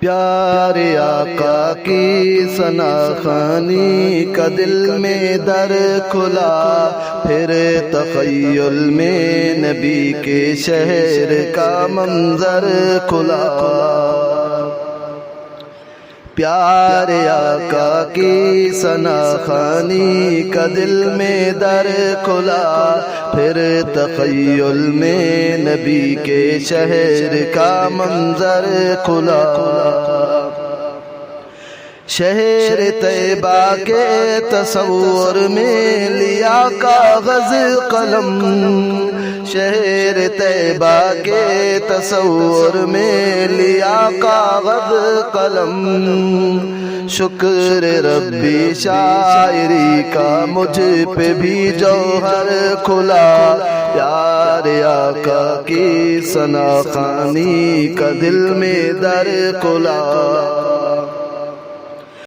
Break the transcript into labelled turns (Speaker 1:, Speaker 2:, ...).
Speaker 1: پیارے آقا کی ثنا خوانی کا دل میں در کھلا، پھر تخیل میں نبی کے شہر کا منظر کھلا۔ پیارے آقا کی ثنا خوانی کا دل میں در کھلا، پھر تخیل میں نبی کے شہر کا منظر کھلا۔ شہر طیبہ کے تصور میں لیا کاغذ قلم، شہر طیبہ کے تصور میں لیا کاغذ قلم۔ شکر ربی شاعری کا مجھ پہ بھی جوہر کھلا، پیارے آقا کی ثنا خوانی کا دل میں در کھلا۔